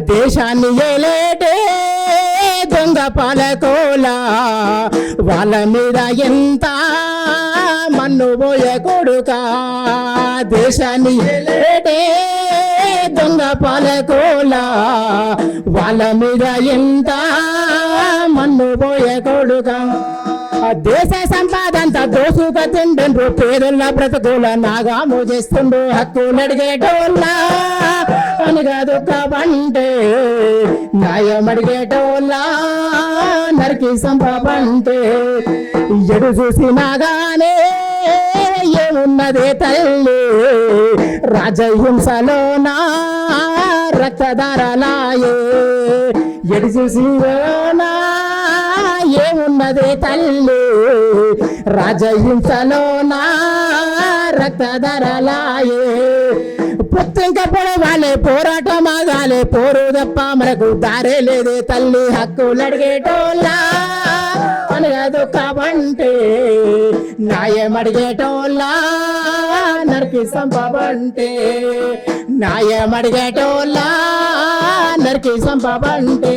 దేశాన్ని ఏలేటే దొంగ పాలకోలా వాళ్ళ మీద ఎంత మన్ను పోయే కొడుక దేశాన్ని ఏలేటే దొంగ పాలకోలా వాళ్ళ మీద ఎంత మన్ను పోయే కొడుక దేశ సంపాదంతా దోసుగా తిండ్రు పేదల బ్రతుకుల నాగాము చేస్తుండ్రు హక్కులు అడిగేటోళ్ళ అనగా దుఃఖమంటే న్యాయం అడిగేటోళ్ళ నరికి సంపాబంటే ఎడు చూసినాగానే ఏమున్నదే తల్లి రాజహింసలోనా రక్తధారలాయే ఎడు చూసినా ఏమున్నదే తల్లి రాజహింసలోనా రక్తధరలాయే పుత్తింక పొడవాలే పోరాటమాగాలే పోరు తప్ప మనకు దారే లేదే తల్లి హక్కులు అడిగేటోళ్ళ అనగా దుఃఖమంటే న్యాయం అడిగేటోళ్ళ నరికి సంపబంటే న్యాయం అడిగేటోళ్ళ నరికి సంపబంటే